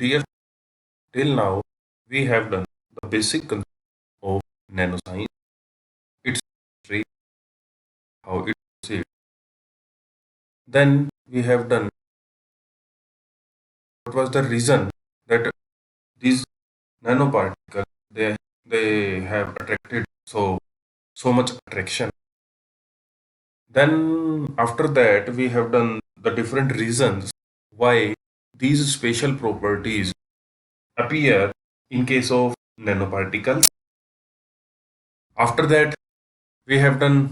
dear, till now we have done the basic concept of nanoscience, its history, how it proceeds. Then we have done what was the reason that these nanoparticles they have attracted so much attraction. Then after that we have done the different reasons why these special properties appear in case of nanoparticles. After that we have done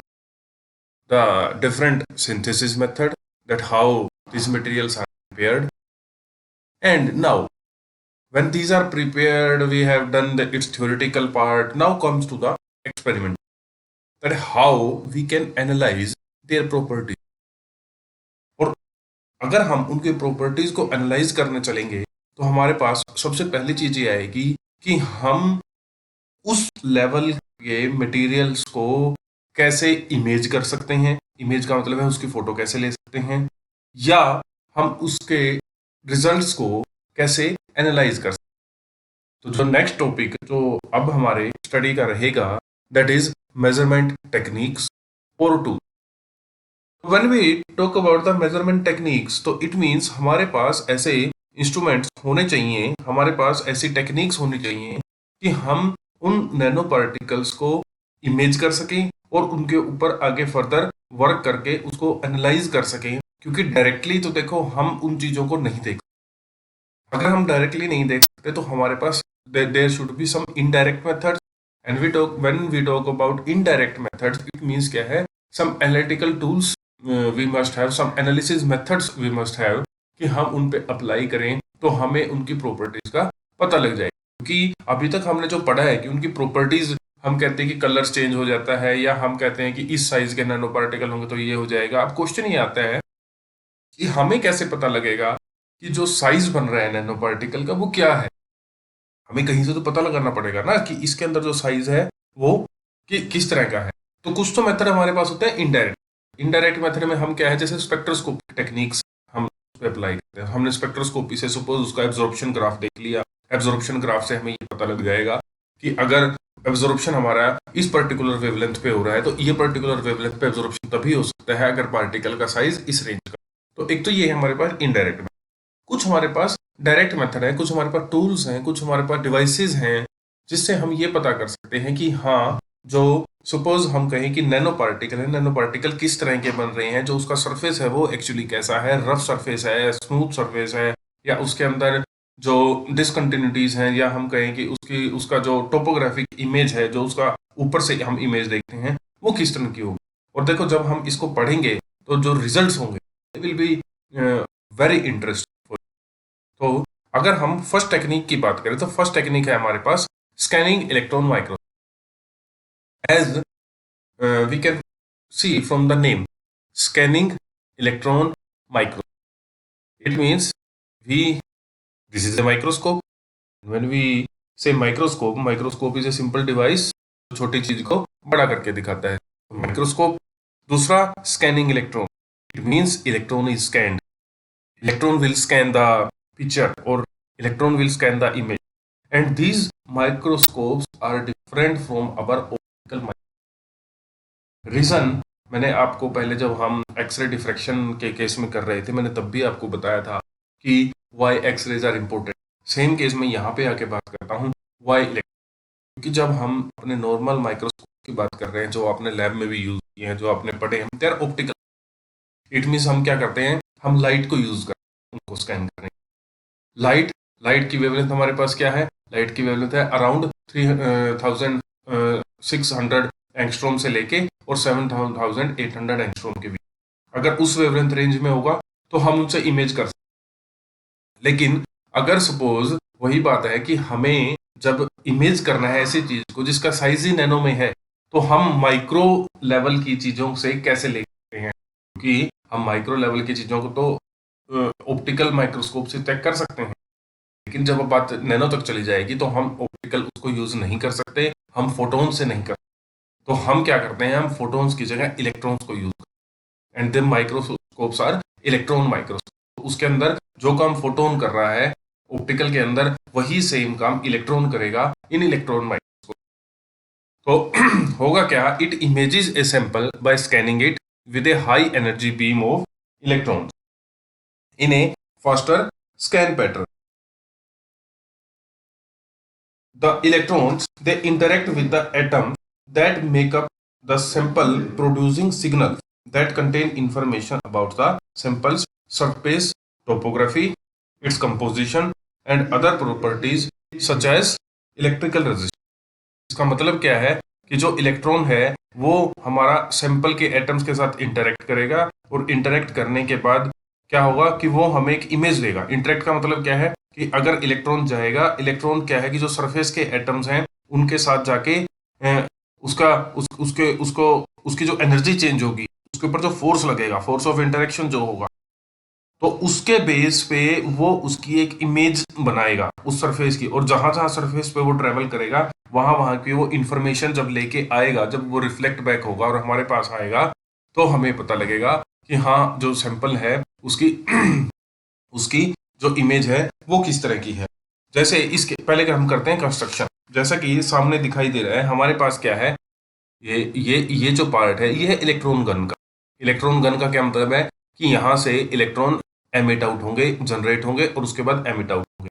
the different synthesis method, that how these materials are prepared. And now when these are prepared, we have done its theoretical part. Now comes to the experiment, that how we can analyze their properties. और अगर हम उनके properties को analyse करने चलेंगे तो हमारे पास सबसे पहली चीज ये आएगी कि हम उस लेवल के मटेरियल्स को कैसे इमेज कर सकते हैं। इमेज का मतलब है उसकी फोटो कैसे ले सकते हैं, या हम उसके रिजल्ट्स को कैसे एनालाइज कर सकते हैं। तो जो नेक्स्ट टॉपिक जो अब हमारे स्टडी का रहेगा, दैट इज मेजरमेंट टेक्निक्स और tool. When we talk about the measurement techniques, तो it means हमारे पास ऐसे इंस्ट्रूमेंट्स होने चाहिए, हमारे पास ऐसी टेक्निक्स होनी चाहिए कि हम उन नैनो पार्टिकल्स को इमेज कर सकें और उनके ऊपर आगे फर्दर वर्क करके उसको एनालाइज कर सकें। क्योंकि डायरेक्टली तो देखो हम उन चीजों को नहीं देख सकते। अगर हम डायरेक्टली नहीं देख सकते तो हमारे पास there should be some indirect methods, and when we talk about indirect methods, it means क्या है, some analytical tools we must have, some analysis methods we must have, कि हम उन पे अप्लाई करें तो हमें उनकी प्रॉपर्टीज का पता लग जाए। क्योंकि अभी तक हमने जो पढ़ा है कि उनकी प्रॉपर्टीज, हम कहते हैं कि कलर्स चेंज हो जाता है, या हम कहते हैं कि इस साइज के नैनो पार्टिकल होंगे तो ये हो जाएगा। अब क्वेश्चन ये आता है कि हमें कैसे पता लगेगा कि जो साइज बन रहा है नैनो पार्टिकल का वो क्या है। हमें कहीं से तो पता लगाना पड़ेगा ना कि इसके अंदर जो साइज है वो किस तरह का है। तो कुछ तो मेथड हमारे पास होते हैं इनडायरेक्ट। इनडायरेक्ट मेथड में हम क्या है, जैसे स्पेक्ट्रोस्कोपी टेक्निक्स हम अप्लाई करते हैं। हमने स्पेक्ट्रोस्कोपी से सपोज उसका एब्जॉर्प्शन ग्राफ देख लिया, एब्जॉर्प्शन ग्राफ से हमें ये पता लग जाएगा कि अगर एब्जॉर्प्शन हमारा इस पर्टिकुलर वेवलेंथ पे हो रहा है तो ये पर्टिकुलर वेवलेंथ पे एब्जॉर्प्शन तभी हो सकता है अगर पार्टिकल का साइज इस रेंज का। तो एक तो ये है हमारे पास इनडायरेक्ट मेथड। कुछ हमारे पास डायरेक्ट मेथड है, कुछ हमारे पास टूल्स हैं, कुछ हमारे पास डिवाइसेस हैं जिससे हम ये पता कर सकते हैं कि हाँ, जो सपोज हम कहें कि नैनो पार्टिकल है, नैनो पार्टिकल किस तरह के बन रहे हैं, जो उसका सरफेस है वो एक्चुअली कैसा है, रफ सरफेस है, स्मूथ सरफेस है, या उसके अंदर जो डिसकंटिन्यूटीज हैं, या हम कहें कि उसका जो टोपोग्राफिक इमेज है, जो उसका ऊपर से हम इमेज देखते हैं, वो किस तरह की होगी। और देखो जब हम इसको पढ़ेंगे तो जो रिजल्ट्स होंगे विल बी वेरी इंटरेस्टिंग। तो अगर हम फर्स्ट टेक्निक की बात करें तो फर्स्ट टेक्निक है हमारे पास scanning electron microscope. As we can see from the name, scanning electron microscope. It means this is a microscope. When we say microscope, microscope is a simple device जो छोटी चीज को बड़ा करके दिखाता है, माइक्रोस्कोप। दूसरा scanning electron, it means electron is scanned. Electron will scan the picture or electron will scan the image. And these microscopes are different from our optical microscope. Reason मैंने आपको पहले जब हम एक्सरे डिफ्रैक्शन के case में कर रहे थे, मैंने तब भी आपको बताया था कि why X-rays are important. Same case में यहाँ पे आके बात करता हूँ वाई इलेक्ट्रॉन। क्योंकि जब हम अपने नॉर्मल माइक्रोस्कोप की बात कर रहे हैं जो आपने लैब में भी यूज किए हैं, जो आपने पढ़े हैं, they are optical. It means हम क्या करते हैं, हम लाइट को यूज करते हैं उनको स्कैन करने। लाइट की वेवलेंथ हमारे पास क्या है, लाइट की वेवलेंथ है अराउंड 3600 एंगस्ट्रॉम से लेके और 7800 एंगस्ट्रॉम के बीच। अगर उस वेवलेंथ रेंज में होगा तो हम उनसे इमेज कर सकते हैं। लेकिन अगर सपोज वही बात है कि हमें जब इमेज करना है ऐसी चीज को जिसका साइज ही नैनो में है, तो हम माइक्रो लेवल की चीजों से कैसे ले सकते हैं। क्योंकि हम माइक्रो लेवल की चीजों को तो ऑप्टिकल माइक्रोस्कोप से चेक कर सकते हैं, लेकिन जब बात नैनो तक चली जाएगी तो हम ऑप्टिकल उसको यूज नहीं कर सकते, हम फोटोन से नहीं कर सकते। तो हम क्या करते हैं, हम फोटोन्स की जगह इलेक्ट्रॉन्स को यूज करते हैं। And then microscopes are electron microscope. उसके अंदर जो काम फोटोन कर रहा है ऑप्टिकल के अंदर वही सेम काम इलेक्ट्रॉन करेगा इन इलेक्ट्रॉन माइक्रोस्कोप। तो होगा क्या, it images a sample by scanning it with a high energy beam of electrons in a faster scan pattern. The electrons, they interact with the atoms that make up the sample, producing signals that contain information about the sample's surface topography, its composition and other properties such as electrical resistance. इसका मतलब क्या है कि जो electron है वो हमारा sample के एटम्स के साथ इंटरेक्ट करेगा और इंटरेक्ट करने के बाद क्या होगा कि वो हमें एक इमेज देगा। इंटरेक्ट का मतलब क्या है कि अगर इलेक्ट्रॉन जाएगा, इलेक्ट्रॉन क्या है कि जो सरफेस के एटम्स हैं उनके साथ जाके उसका उस, उसके उसको उसकी जो एनर्जी चेंज होगी, उसके ऊपर जो फोर्स लगेगा, फोर्स ऑफ इंटरेक्शन जो होगा, तो उसके बेस पे वो उसकी एक इमेज बनाएगा उस सरफेस की। और जहां जहां सरफेस पे वो ट्रेवल करेगा वहां वहां की वो इंफॉर्मेशन जब लेके आएगा, जब वो रिफ्लेक्ट बैक होगा और हमारे पास आएगा, तो हमें पता लगेगा कि हाँ जो सैंपल है उसकी उसकी जो इमेज है वो किस तरह की है। जैसे इसके पहले हम करते हैं कंस्ट्रक्शन। जैसा कि सामने दिखाई दे रहा है हमारे पास क्या है, ये जो पार्ट है ये है इलेक्ट्रॉन गन का। इलेक्ट्रॉन गन का क्या मतलब है कि यहाँ से इलेक्ट्रॉन एमिट आउट होंगे, जनरेट होंगे और उसके बाद एमिट आउट होंगे।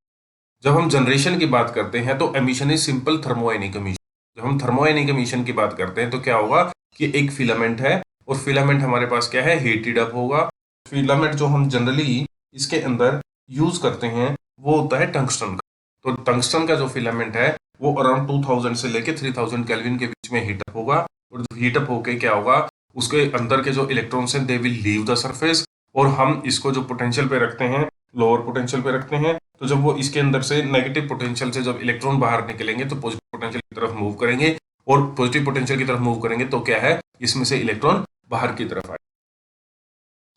जब हम जनरेशन की बात करते हैं तो एमिशन इज सिंपल थर्मोआयनिक एमिशन। जब हम थर्मोआयनिक एमिशन की बात करते हैं तो क्या होगा कि एक फिलामेंट है और फिलामेंट हमारे पास क्या है, हीटेड अप होगा। फिलामेंट जो हम जनरली इसके अंदर यूज करते हैं वो होता है टंगस्टन का। तो टंगस्टन का जो फिलामेंट है वो अराउंड 2000 से लेके 3000 केल्विन के बीच में हीटअप होगा। और हीटअप होके क्या होगा, उसके अंदर के जो इलेक्ट्रॉन्स हैं they will leave the surface. और हम इसको जो पोटेंशियल पे रखते हैं, लोअर पोटेंशियल पे रखते हैं, तो जब वो इसके अंदर से नेगेटिव पोटेंशियल से जब इलेक्ट्रॉन बाहर निकलेंगे तो पॉजिटिव पोटेंशियल की तरफ मूव करेंगे। और पॉजिटिव पोटेंशियल की तरफ मूव करेंगे तो क्या है, इसमें से इलेक्ट्रॉन बाहर की तरफ आए।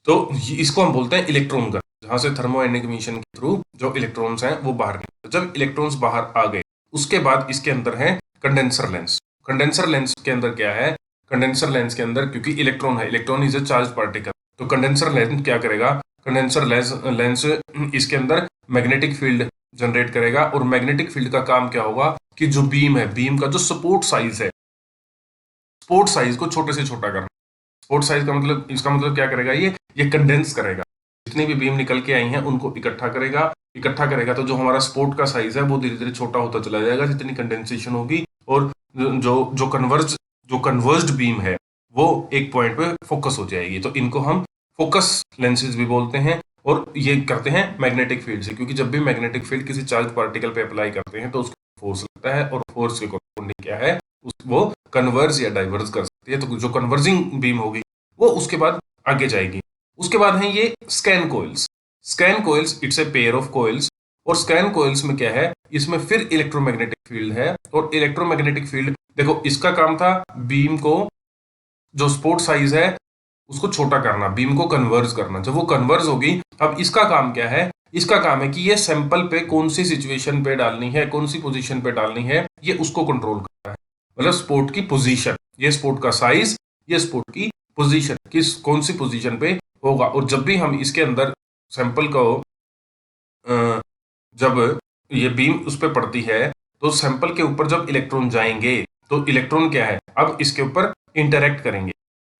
तो इसको हम बोलते हैं इलेक्ट्रॉन गन, जहां से थर्मोआयनिक एमिशन के थ्रू जो इलेक्ट्रॉन्स हैं वो बाहर निकलते। जब इलेक्ट्रॉन्स बाहर आ गए उसके बाद इसके अंदर है कंडेंसर लेंस। कंडेंसर लेंस के अंदर क्या है, कंडेंसर लेंस के अंदर क्योंकि इलेक्ट्रॉन है, electron is a charge particle, तो कंडेंसर लेंस क्या करेगा, कंडेंसर लेंस इसके अंदर मैग्नेटिक फील्ड जनरेट करेगा। और मैग्नेटिक फील्ड का काम क्या होगा कि जो बीम है, बीम का जो सपोर्ट साइज है, सपोर्ट साइज को छोटे से छोटा करना। सपोर्ट साइज का मतलब, इसका मतलब क्या करेगा, ये कंडेंस करेगा। जितनी भी बीम निकल के आई हैं उनको इकट्ठा करेगा। इकट्ठा करेगा तो जो हमारा स्पोर्ट का साइज है वो धीरे धीरे छोटा होता चला जाएगा जितनी कंडेंसेशन होगी। और जो कन्वर्ज्ड बीम है वो एक पॉइंट पे फोकस हो जाएगी। तो इनको हम फोकस लेंसेज भी बोलते हैं। और ये करते हैं मैग्नेटिक फील्ड से, क्योंकि जब भी मैग्नेटिक फील्ड किसी चार्ज पार्टिकल पे अप्लाई करते हैं तो उसको फोर्स लगता है, और फोर्स के कॉरस्पॉन्डिंग क्या है, वो कन्वर्ज या डाइवर्ज कर सकती है। तो जो कन्वर्जिंग बीम होगी वो उसके बाद आगे जाएगी। उसके बाद है ये scan coils. Scan coils it's a pair of coils. और स्कैन कोइल्स में क्या है, इसमें फिर इलेक्ट्रोमैग्नेटिक फील्ड है। और इलेक्ट्रोमैग्नेटिक फील्ड देखो, इसका काम था बीम को, जो स्पोर्ट साइज है उसको छोटा करना, बीम को कन्वर्ज करना। जब वो कन्वर्ज होगी, अब इसका काम क्या है, इसका काम है कि ये सैंपल पे कौन सी सिचुएशन पे डालनी है, कौन सी पोजीशन पे डालनी है, ये उसको कंट्रोल करता है। मतलब स्पोर्ट की पोजीशन, ये स्पोर्ट का साइज, ये स्पोर्ट की पोजीशन, किस कौन सी पोजीशन पे होगा। और जब भी हम इसके अंदर सैंपल को जब ये बीम उस पर पड़ती है तो सैंपल के ऊपर जब इलेक्ट्रॉन जाएंगे तो इलेक्ट्रॉन क्या है, अब इसके ऊपर इंटरेक्ट करेंगे।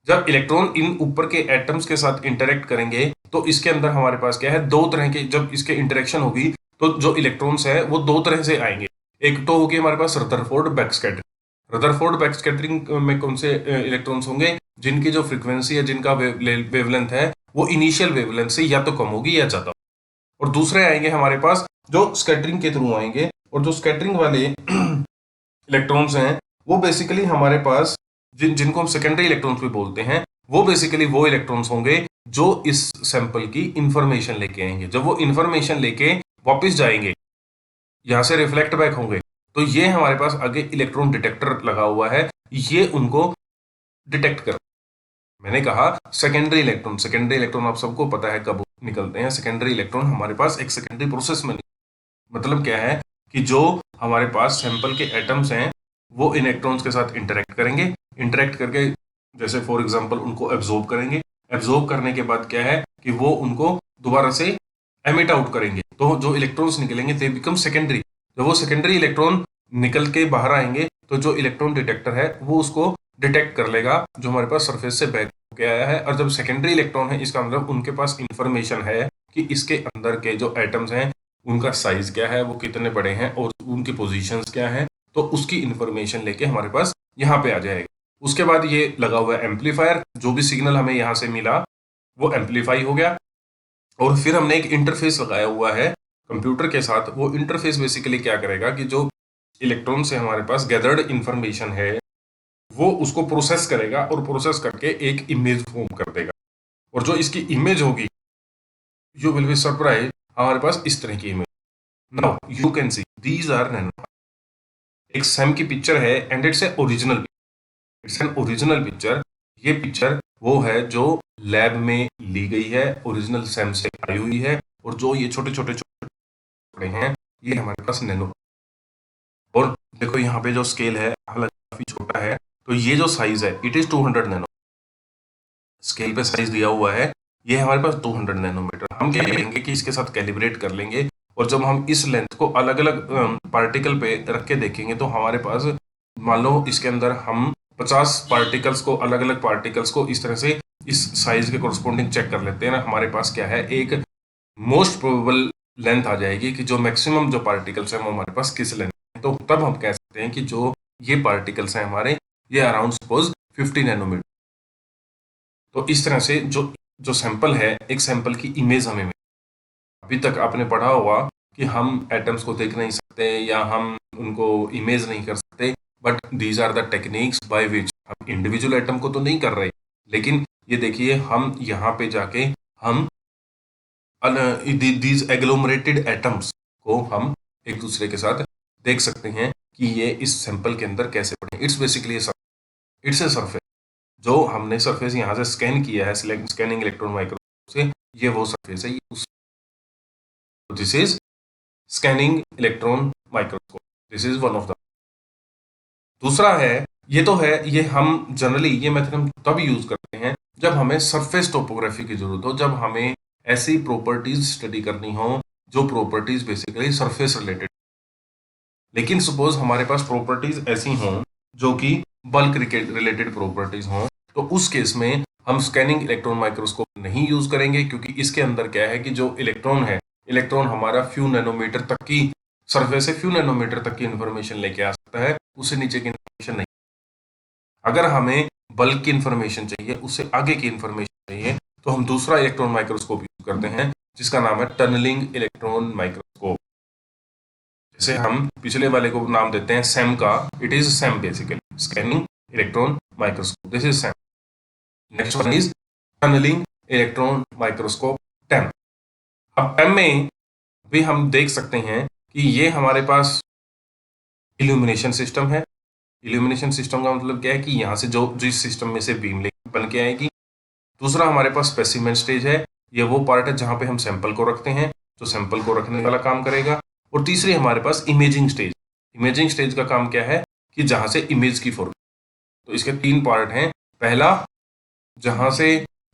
जब इलेक्ट्रॉन इन ऊपर के एटम्स के साथ इंटरेक्ट करेंगे तो इसके अंदर हमारे पास क्या है, दो तरह के, जब इसके इंटरेक्शन होगी तो जो इलेक्ट्रॉन्स है वो दो तरह से आएंगे। एक तो होगी हमारे पास रदरफोर्ड बैकस्कैटरिंग। रदरफोर्ड बैकस्कैटरिंग में कौन से इलेक्ट्रॉन्स होंगे, जिनकी जो फ्रीक्वेंसी है, जिनका वेवलेंथ है वो इनिशियल वेवलेंथ से या तो कम होगी या ज्यादा। और दूसरे आएंगे हमारे पास जो स्कैटरिंग के थ्रू आएंगे। और जो स्कैटरिंग वाले इलेक्ट्रॉन्स हैं वो बेसिकली हमारे पास जिनको हम सेकेंडरी इलेक्ट्रॉन्स भी बोलते हैं, वो बेसिकली वो इलेक्ट्रॉन्स होंगे जो इस सैंपल की इंफॉर्मेशन लेके आएंगे। जब वो इंफॉर्मेशन लेके वापस जाएंगे, यहां से रिफ्लेक्ट बैक होंगे, तो ये हमारे पास आगे इलेक्ट्रॉन डिटेक्टर लगा हुआ है, ये उनको डिटेक्ट कर। मैंने कहा सेकेंडरी इलेक्ट्रॉन आप सबको पता है कब निकलते हैं। सेकेंडरी इलेक्ट्रॉन हमारे पास एक सेकेंडरी प्रोसेस में, मतलब क्या है कि जो हमारे पास सैंपल के एटम्स हैं वो इन इलेक्ट्रॉन्स के साथ इंटरेक्ट करेंगे। इंटरेक्ट करके जैसे फॉर एग्जांपल उनको एब्जॉर्ब करेंगे। एब्जॉर्ब करने के बाद क्या है कि वो उनको दोबारा से एमिट आउट करेंगे, तो जो इलेक्ट्रॉन्स निकलेंगे दे बिकम सेकेंडरी। जब वो सेकेंडरी इलेक्ट्रॉन निकल के बाहर आएंगे तो जो इलेक्ट्रॉन डिटेक्टर है वो उसको डिटेक्ट कर लेगा जो हमारे पास सरफेस से बैक होके आया है। और जब सेकेंडरी इलेक्ट्रॉन है इसका मतलब उनके पास इंफॉर्मेशन है कि इसके अंदर के जो एटम्स हैं उनका साइज क्या है, वो कितने बड़े हैं और उनकी पोजीशंस क्या है, तो उसकी इंफॉर्मेशन लेके हमारे पास यहाँ पे आ जाएगा। उसके बाद ये लगा हुआ है एम्पलीफायर, जो भी सिग्नल हमें यहाँ से मिला वो एम्पलीफाई हो गया। और फिर हमने एक इंटरफेस लगाया हुआ है कंप्यूटर के साथ। वो इंटरफेस बेसिकली क्या करेगा कि जो इलेक्ट्रॉन से हमारे पास गैदर्ड इंफॉर्मेशन है वो उसको प्रोसेस करेगा और प्रोसेस करके एक इमेज फॉर्म कर देगा। और जो इसकी इमेज होगी यू विल बी सरप्राइज, हमारे पास इस तरह की image. Now you can see these are nano. एक सैम की पिक्चर है and it's a original, it's an original picture. ये पिक्चर वो है जो लैब में ली गई है, ओरिजिनल सैम से आई हुई है। और जो ये छोटे छोटे छोटे हैं ये हमारे पास नैनो। और देखो यहाँ पे जो स्केल है हालांकि काफी छोटा है, तो ये जो साइज है इट इज 200 नैनो। स्केल पे साइज दिया हुआ है, ये हमारे पास 200 नैनोमीटर। हम क्या करेंगे कि इसके साथ कैलिब्रेट कर लेंगे और जब हम इस लेंथ को अलग अलग पार्टिकल पे रख के देखेंगे तो हमारे पास मान लो इसके अंदर हम 50 पार्टिकल्स को, अलग अलग पार्टिकल्स को इस तरह से इस साइज के कोरस्पोंडिंग चेक कर लेते हैं ना, हमारे पास क्या है एक मोस्ट प्रोबेबल लेंथ आ जाएगी कि जो मैक्सिमम जो पार्टिकल्स हैं वो हमारे पास किस लेंथ है। तो तब हम कह सकते हैं कि जो ये पार्टिकल्स हैं हमारे ये अराउंड सपोज 50 नैनोमीटर। तो इस तरह से जो जो सैंपल है, एक सैंपल की इमेज हमें मिली। अभी तक आपने पढ़ा होगा कि हम एटम्स को देख नहीं सकते या हम उनको इमेज नहीं कर सकते, but these are the techniques by which हम इंडिविजुअल एटम को तो नहीं कर रहे, लेकिन ये देखिए हम यहाँ पे जाके हम दीज एग्लोमरेटेड एटम्स को हम एक दूसरे के साथ देख सकते हैं कि ये इस सैंपल के अंदर कैसे पड़े। It's basically it's a surface. जो हमने सरफेस यहाँ से स्कैन किया है स्कैनिंग इलेक्ट्रॉन माइक्रोस्कोप से, ये वो सरफेस है। This is scanning electron microscope, this is one of the. दूसरा है, ये तो है, ये हम जनरली ये मेथड हम तब यूज करते हैं जब हमें सरफेस टोपोग्राफी की जरूरत हो, जब हमें ऐसी प्रॉपर्टीज स्टडी करनी हो जो प्रॉपर्टीज बेसिकली सरफेस रिलेटेड। लेकिन सपोज हमारे पास प्रॉपर्टीज ऐसी हों जो कि बल्क रिलेटेड प्रॉपर्टीज हों, तो उस केस में हम स्कैनिंग इलेक्ट्रॉन माइक्रोस्कोप नहीं यूज करेंगे, क्योंकि इसके अंदर क्या है कि जो इलेक्ट्रॉन है, इलेक्ट्रॉन हमारा फ्यू नैनोमीटर तक की सरफेस से फ्यू नैनोमीटर तक की इन्फॉर्मेशन लेके आ सकता है, उससे नीचे की इन्फॉर्मेशन नहीं। अगर हमें बल्क की इन्फॉर्मेशन चाहिए, उससे आगे की इन्फॉर्मेशन चाहिए, तो हम दूसरा इलेक्ट्रॉन माइक्रोस्कोप यूज करते हैं जिसका नाम है टनलिंग इलेक्ट्रॉन माइक्रोस्कोप। जैसे हम पिछले वाले को नाम देते हैं सैम का, it is SEM basically, scanning electron microscope, this is SEM. Next one is tunnelling electron microscope, TEM. अब टेम में भी हम देख सकते हैं कि ये हमारे पास इल्यूमिनेशन सिस्टम है। इल्यूमिनेशन सिस्टम का मतलब क्या है कि यहाँ से जो जिस सिस्टम में से बीम बन के आएगी। दूसरा हमारे पास स्पेसिमेन स्टेज है, ये वो पार्ट है जहाँ पे हम सैंपल को रखते हैं, जो सैंपल को रखने वाला काम करेगा। और तीसरी हमारे पास इमेजिंग स्टेज। इमेजिंग स्टेज का काम क्या है कि जहाँ से इमेज की फॉर्म। तो इसके तीन पार्ट हैं। पहला जहाँ से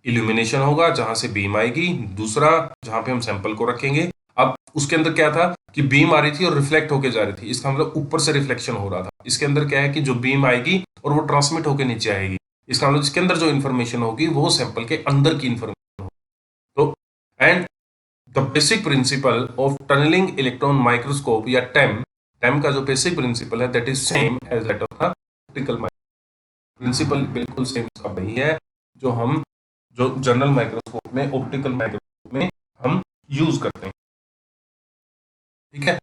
इल्यूमिनेशन होगा, जहाँ से बीम आएगी। दूसरा जहाँ पे हम सैंपल को रखेंगे। अब उसके अंदर क्या था कि बीम आ रही थी और रिफ्लेक्ट होके जा रही थी, इसका मतलब ऊपर से रिफ्लेक्शन हो रहा था। इसके अंदर क्या है कि जो बीम आएगी और वो ट्रांसमिट होके नीचे आएगी, इसका मतलब इसके अंदर जो इन्फॉर्मेशन होगी वो सैंपल के अंदर की इन्फॉर्मेशन होगी। तो and the basic principle of tunneling electron microscope या टेम, टेम का जो बेसिक प्रिंसिपल है that is same as that of the optical microscope. Principle बिल्कुल सेम उसका वही है जो हम जो जनरल माइक्रोस्कोप में, ऑप्टिकल माइक्रोस्कोप में हम यूज करते हैं। ठीक है,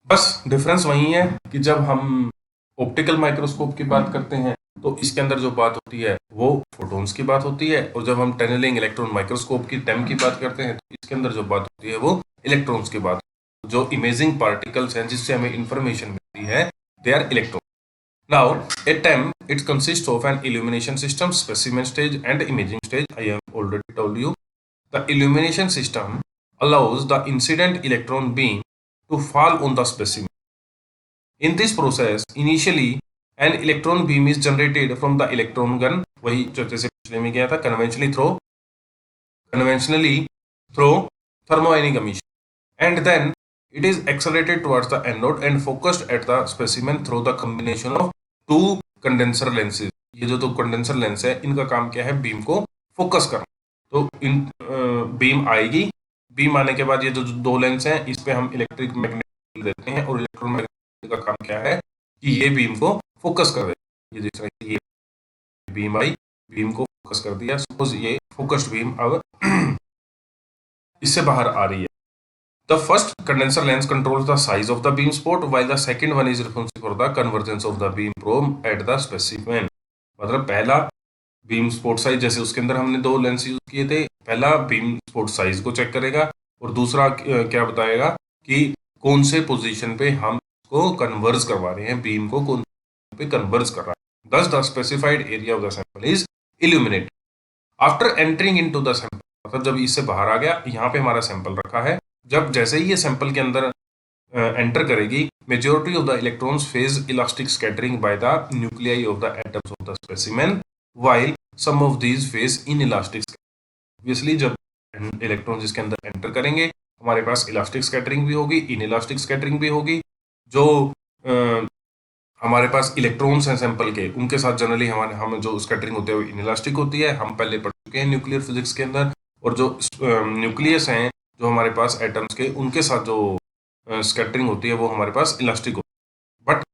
बस डिफरेंस वही है कि जब हम ऑप्टिकल माइक्रोस्कोप की बात करते हैं तो इसके अंदर जो बात होती है वो फोटॉन्स की बात होती है, और जब हम टनलिंग इलेक्ट्रॉन माइक्रोस्कोप की टेम की बात करते हैं तो इसके अंदर जो बात होती है वो इलेक्ट्रॉन्स की बात। जो इमेजिंग पार्टिकल्स हैं जिससे हमें इंफॉर्मेशन मिलती है, they are electron. Now a TEM, it consists of an illumination system, specimen stage and imaging stage. I have already told you. The illumination system allows the incident electron beam to fall on the specimen. In this process, initially an electron beam is generated from the electron gun. वही जो जैसे पिछले में गया था, conventionally through thermoionic emission, and then it is accelerated towards the anode and focused at the specimen through the combination of two condenser lenses. ये जो दो कंडेंसर लेंस है इनका काम क्या है, बीम को फोकस करना। तो इन बीम आएगी, बीम आने के बाद ये जो दो लेंस हैं इस पे हम इलेक्ट्रिक मैग्नेट देते हैं और इलेक्ट्रोमैग्नेट का काम क्या है कि ये बीम को फोकस कर देता है। ये देख रहे हैं, ये बीम आई, बीम को फोकस कर दिया। सपोज ये फोकस्ड बीम अब इससे बाहर आ रही है। The first condenser lens controls the size of the beam spot, while the second one is responsible for the convergence of the beam probe at the specimen. मतलब पहला बीम स्पॉट साइज, जैसे उसके अंदर हमने दो लेंस यूज किए थे, पहला बीम स्पॉट साइज को चेक करेगा और दूसरा क्या बताएगा कि कौन से पोजीशन पे हम को कन्वर्ज करवा रहे हैं, बीम को कौन पे कन्वर्ज कर रहा है। Thus the specified area of the sample is illuminated. After entering into the sample, मतलब जब इससे बाहर आ गया, यहाँ पे हमारा सैंपल रखा है, जब जैसे ही ये सैंपल के अंदर एंटर करेगी, majority of the electrons face elastic scattering by the nuclei of the atoms of the specimen, while some of these face inelastic. Obviously जब इलेक्ट्रॉन्स इसके अंदर एंटर करेंगे, हमारे पास इलास्टिक स्कैटरिंग भी होगी, इन इलास्टिक स्कैटरिंग भी होगी। जो हमारे पास इलेक्ट्रॉन्स हैं सैंपल के, उनके साथ जनरली हम जो स्कैटरिंग होती है वो इनइलास्टिक होती है। हम पहले पढ़ चुके हैं न्यूक्लियर फिजिक्स के अंदर। और जो न्यूक्लियस हैं जो हमारे पास एटम्स के, उनके साथ जो स्कैटरिंग होती है वो हमारे पास इलास्टिक होती है। बट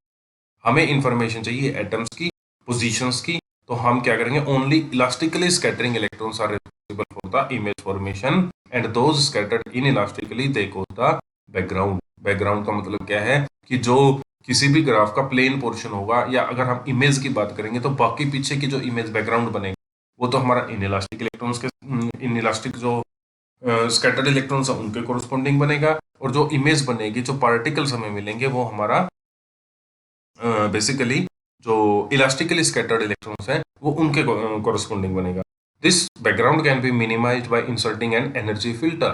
हमें इंफॉर्मेशन चाहिए एटम्स की पोजीशंस की, तो हम क्या करेंगे, only elastically scattering electrons are responsible for the image formation and those scattered inelastically they cause the background. Background का मतलब क्या है कि जो किसी भी ग्राफ का प्लेन पोर्शन होगा, या अगर हम इमेज की बात करेंगे तो बाकी पीछे की जो इमेज बैकग्राउंड बनेगा वो तो हमारा इनइलास्टिक इलेक्ट्रॉन्स के, इनइलास्टिक जो स्कैटर्ड इलेक्ट्रॉन्स है उनके कोरस्पॉन्डिंग बनेगा, और जो इमेज बनेगी, जो पार्टिकल्स हमें मिलेंगे, वो हमारा बेसिकली जो इलास्टिकली स्कैटर्ड इलेक्ट्रॉन्स हैं वो उनके कोरस्पॉन्डिंग बनेगा। This background can be minimized by inserting an energy filter.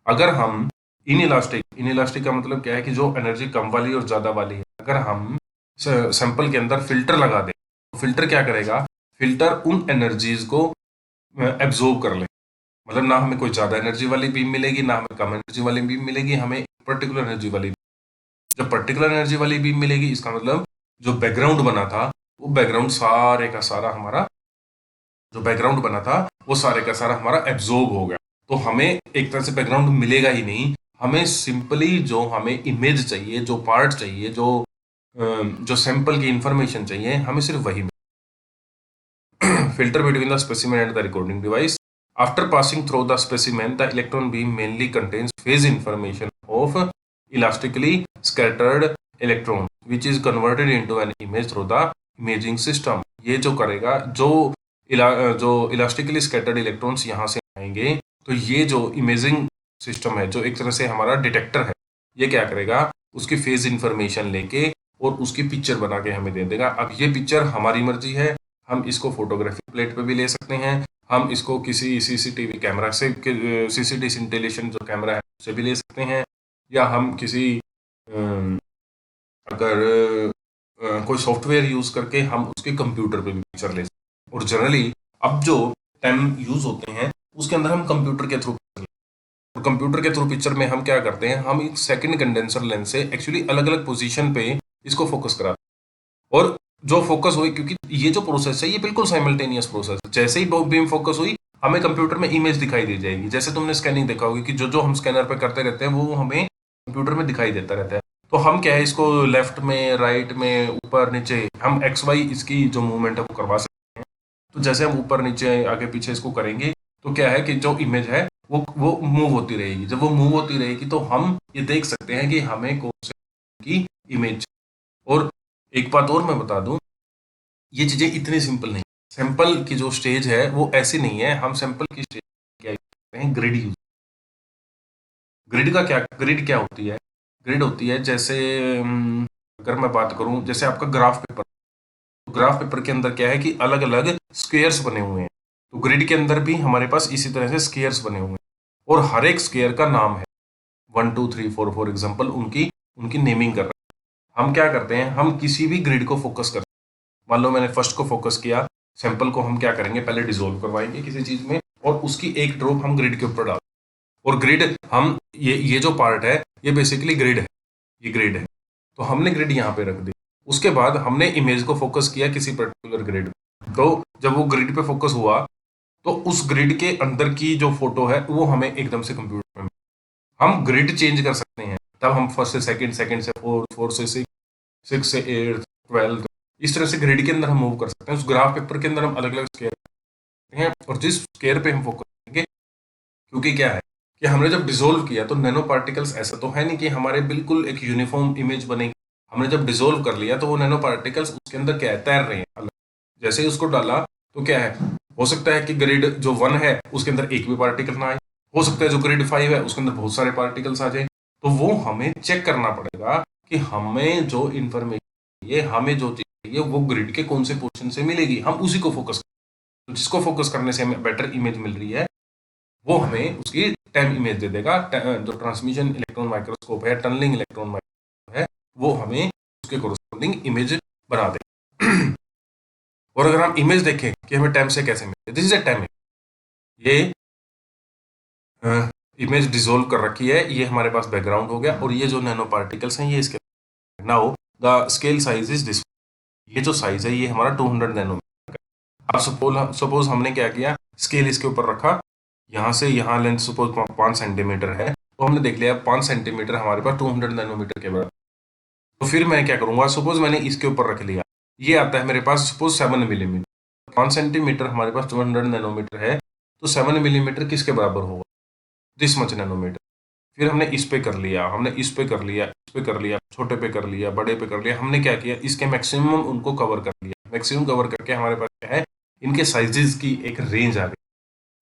अगर हम इनइलास्टिक का मतलब क्या है कि जो एनर्जी कम वाली और ज्यादा वाली है, अगर हम सैंपल के अंदर फिल्टर लगा दें, तो फिल्टर क्या करेगा, फिल्टर उन एनर्जीज को एब्जॉर्ब कर ले। मतलब ना हमें कोई ज्यादा एनर्जी वाली बीम मिलेगी, ना हमें कम एनर्जी वाली बीम मिलेगी, हमें पर्टिकुलर एनर्जी वाली। जब पर्टिकुलर एनर्जी वाली बीम मिलेगी, इसका मतलब जो बैकग्राउंड बना था वो बैकग्राउंड सारे का सारा हमारा, जो बैकग्राउंड बना था वो सारे का सारा हमारा एब्जॉर्ब हो गया। तो हमें एक तरह से बैकग्राउंड मिलेगा ही नहीं, हमें सिंपली जो हमें इमेज चाहिए, जो पार्ट चाहिए, जो सैंपल की इंफॉर्मेशन चाहिए, हमें सिर्फ वही मिले। Filter between the specimen and the recording device. After passing through the specimen, the electron beam mainly contains phase information of elastically scattered electrons, which is converted into an image through the imaging system. ये जो करेगा, जो elastically scattered electrons यहाँ से आएंगे, तो ये जो इमेजिंग सिस्टम है, जो एक तरह से हमारा डिटेक्टर है, ये क्या करेगा, उसकी फेज इंफॉर्मेशन लेके और उसकी पिक्चर बना के हमें दे देगा। अब ये पिक्चर हमारी मर्जी है, हम इसको फोटोग्राफी प्लेट पे भी ले सकते हैं, हम इसको किसी सीसीटीवी कैमरा से, सीसीटीवी सिंटेलेशन जो कैमरा है उससे भी ले सकते हैं, या हम किसी अगर कोई सॉफ्टवेयर यूज करके हम उसके कंप्यूटर पे भी पिक्चर ले सकते हैं। और जनरली अब जो टाइम यूज होते हैं उसके अंदर हम कंप्यूटर के थ्रू, और कंप्यूटर के थ्रू पिक्चर में हम क्या करते हैं, हम एक सेकंड कंडेंसर लेंस से एक्चुअली अलग अलग पोजीशन पे इसको फोकस कराते हैं। और जो फोकस हुई, क्योंकि ये जो प्रोसेस है ये बिल्कुल साइमल्टेनियस प्रोसेस है, जैसे ही बीम फोकस हुई हमें कंप्यूटर में इमेज दिखाई दे जाएगी। जैसे तुमने स्कैनिंग देखा होगी कि जो जो हम स्कैनर पे करते रहते हैं वो हमें कंप्यूटर में दिखाई देता रहता है। तो हम क्या है, इसको लेफ्ट में, राइट में, ऊपर नीचे, हम एक्स वाई इसकी जो मूवमेंट है वो करवा सकते हैं। तो जैसे हम ऊपर नीचे आगे पीछे इसको करेंगे तो क्या है कि जो इमेज है वो मूव होती रहेगी। जब वो मूव होती रहेगी तो हम ये देख सकते हैं कि हमें कौन से की इमेज। और एक बात और मैं बता दूं, ये चीजें इतनी सिंपल नहीं। सैंपल की जो स्टेज है वो ऐसी नहीं है। हम सैंपल की स्टेज क्या करते हैं, ग्रिड यूज। ग्रिड क्या होती है, ग्रिड होती है जैसे अगर मैं बात करूं, जैसे आपका ग्राफ पेपर, तो ग्राफ पेपर के अंदर क्या है कि अलग अलग स्क्वेयर्स बने हुए हैं। तो ग्रिड के अंदर भी हमारे पास इसी तरह से स्क्वेयर्स बने हुए हैं, और हर एक स्क्वेयर का नाम है 1 2 3 4 फॉर एग्जाम्पल, उनकी नेमिंग कर रहे हैं। हम क्या करते हैं, हम किसी भी ग्रिड को फोकस करते हैं। मान लो मैंने फर्स्ट को फोकस किया, सैंपल को हम क्या करेंगे, पहले डिसॉल्व करवाएंगे किसी चीज में, और उसकी एक ड्रॉप हम ग्रिड के ऊपर डाल, और ग्रिड हम ये जो पार्ट है ये बेसिकली ग्रिड है, ये ग्रिड है, तो हमने ग्रिड यहाँ पे रख दी। उसके बाद हमने इमेज को फोकस किया किसी पर्टिकुलर ग्रिड पे, तो जब वो ग्रिड पे फोकस हुआ तो उस ग्रिड के अंदर की जो फोटो है वो हमें एकदम से कंप्यूटर में, हम ग्रिड चेंज कर सकते हैं, तब हम फर्स्ट से सेकंड, सेकंड से फोर्थ, फोर्थ से सिक्स, सिक्स से एट, ट्वेल्थ, इस तरह से ग्रिड के अंदर हम मूव कर सकते हैं। उस ग्राफ पेपर के अंदर हम अलग अलग स्केयर करते हैं और जिस स्केयर पे हम फोकस करेंगे, क्योंकि क्या है कि हमने जब डिसोल्व किया तो नैनो पार्टिकल्स ऐसा तो है नहीं कि हमारे बिल्कुल एक यूनिफॉर्म इमेज बनेगी। हमने जब डिसोल्व कर लिया तो वो नैनो पार्टिकल्स उसके अंदर क्या है, तैर रहे हैं अलग। जैसे ही उसको डाला तो क्या है, हो सकता है कि ग्रिड जो 1 है उसके अंदर एक भी पार्टिकल ना आए, हो सकता है जो ग्रिड 5 है उसके अंदर बहुत सारे पार्टिकल्स आ जाए। तो वो हमें चेक करना पड़ेगा कि हमें जो इन्फॉर्मेशन चाहिए, हमें जो चीज चाहिए वो ग्रिड के कौन से पोर्शन से मिलेगी, हम उसी को फोकस, तो जिसको फोकस करने से हमें बेटर इमेज मिल रही है वो हमें उसकी टाइम इमेज दे देगा। जो ट्रांसमिशन इलेक्ट्रॉन माइक्रोस्कोप है, टनलिंग इलेक्ट्रॉन माइक्रोस्कोप है, वो हमें उसके कोरोस्पोंडिंग इमेज बना देगा। और अगर हम इमेज देखें कि हमें टाइम से कैसे मिलती है, दिस इज अ टाइम, ये इमेज डिसोल्व कर रखी है, ये हमारे पास बैकग्राउंड हो गया और ये जो नैनो पार्टिकल्स हैं ये इसके, now the scale size is this, ये जो साइज है ये हमारा 200 नैनोमीटर का। अब सपोज हमने क्या किया, स्केल इसके ऊपर रखा, यहाँ से यहाँ लेंथ सपोज 5 सेंटीमीटर है, तो हमने देख लिया 5 सेंटीमीटर हमारे पास 200 नैनोमीटर के बराबर। तो फिर मैं क्या करूंगा, सपोज मैंने इसके ऊपर रख लिया, ये आता है मेरे पास सपोज 7 मिलीमीटर, 5 सेंटीमीटर हमारे पास 200 नैनोमीटर है, तो 7 मिलीमीटर किसके बराबर होगा, दिस मच नैनोमीटर। फिर हमने इस पे कर लिया, हमने इस पे कर लिया, इस पे कर लिया, छोटे पे कर लिया, बड़े पे कर लिया, हमने क्या किया, इसके मैक्सिमम उनको कवर कर लिया। मैक्सिमम कवर करके हमारे पास क्या है, इनके साइजेस की एक रेंज आ गई।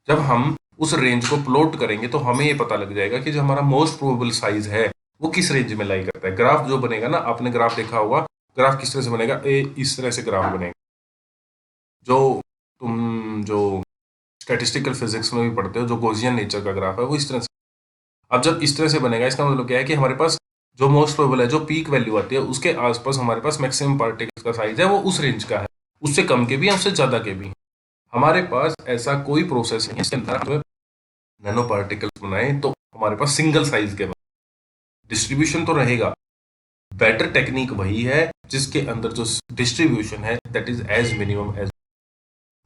जब हम उस रेंज को प्लॉट करेंगे तो हमें ये पता लग जाएगा कि जो हमारा मोस्ट प्रोबेबल साइज है वो किस रेंज में लाई करता है। ग्राफ जो बनेगा ना, आपने ग्राफ देखा होगा, ग्राफ किस तरह से बनेगा, इस तरह से ग्राफ बनेगा, जो तुम जो स्टैटिस्टिकल फिजिक्स में भी पढ़ते हो, जो गॉसियन नेचर का ग्राफ है वो इस तरह से। अब जब इस तरह से बनेगा, इसका मतलब क्या है कि हमारे पास जो मोस्ट प्रोबेबल है, जो पीक वैल्यू आती है उसके आसपास हमारे पास मैक्सिमम पार्टिकल्स का साइज है वो उस रेंज का है, उससे कम के भी हैं, उससे ज्यादा के भी हैं। हमारे पास ऐसा कोई प्रोसेस नहीं है इसके अंदर नैनो पार्टिकल्स बनाए तो हमारे पास सिंगल साइज के डिस्ट्रीब्यूशन तो रहेगा। बेटर टेक्निक वही है जिसके अंदर जो डिस्ट्रीब्यूशन है that is as minimum as,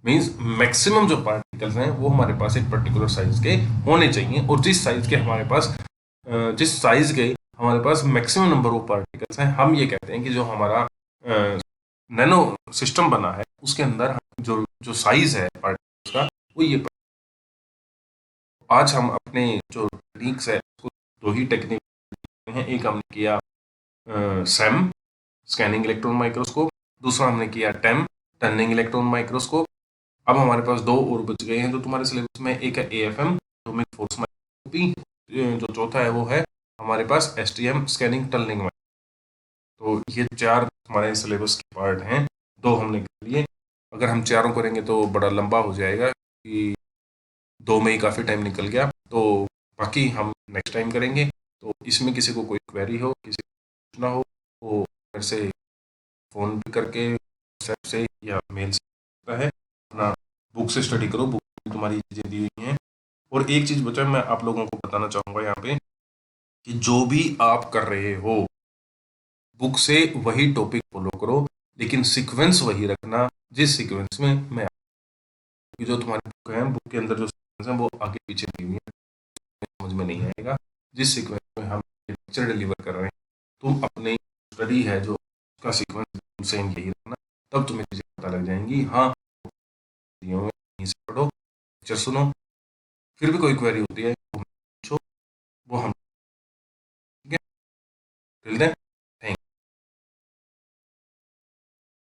means maximum जो पार्टिकल्स हैं वो हमारे पास एक पर्टिकुलर साइज के होने चाहिए, और जिस साइज के हमारे पास जिस साइज के हमारे पास मैक्सिमम नंबर ऑफ पार्टिकल्स हैं, हम ये कहते हैं कि जो हमारा नैनो सिस्टम बना है उसके अंदर जो जो साइज है पार्टिकल्स का वो ये। आज हम अपने जो टेक्निक्स है उसको दो ही टेक्निक हैं, एक हमने किया सैम स्कैनिंग इलेक्ट्रॉन माइक्रोस्कोप, दूसरा हमने किया टेम टनलिंग इलेक्ट्रॉन माइक्रोस्कोप। अब हमारे पास दो और बच गए हैं जो तुम्हारे सिलेबस में, एक है एएफएम एटॉमिक फोर्स माइक्रोस्कोपी, जो चौथा है वो है हमारे पास एसटीएम स्कैनिंग टनलिंग। तो ये चार हमारे सिलेबस के पार्ट हैं, दो हमने कर लिए। अगर हम चारों करेंगे तो बड़ा लंबा हो जाएगा कि दो में ही काफ़ी टाइम निकल गया, तो बाकी हम नेक्स्ट टाइम करेंगे। तो इसमें किसी को कोई क्वेरी हो, किसी को पूछना हो तो मेरे से फ़ोन भी करके, व्हाट्सएप से या मेल से सकता है। अपना बुक से स्टडी करो, बुक में तुम्हारी चीज़ें दी हुई हैं। और एक चीज़ बचा, मैं आप लोगों को बताना चाहूँगा यहाँ पे कि जो भी आप कर रहे हो बुक से वही टॉपिक फॉलो करो, लेकिन सीक्वेंस वही रखना जिस सीक्वेंस में मैं, जो तुम्हारी बुक है, बुक के अंदर जो सीक्वेंस है वो आगे पीछे दी हुई है, समझ में नहीं आएगा। जिस सीक्वेंस में हम लेक्चर डिलीवर कर रहे हैं, तुम अपनी स्टडी है जो उसका सीक्वेंस सेम यही रखना, तब तुम्हें चीज़ें पता लग जाएंगी। हाँ, यहीं से पढ़ो, लेक्चर सुनो, फिर भी कोई क्वेरी होती है वो पूछो, वो हम, ठीक है, टिल देन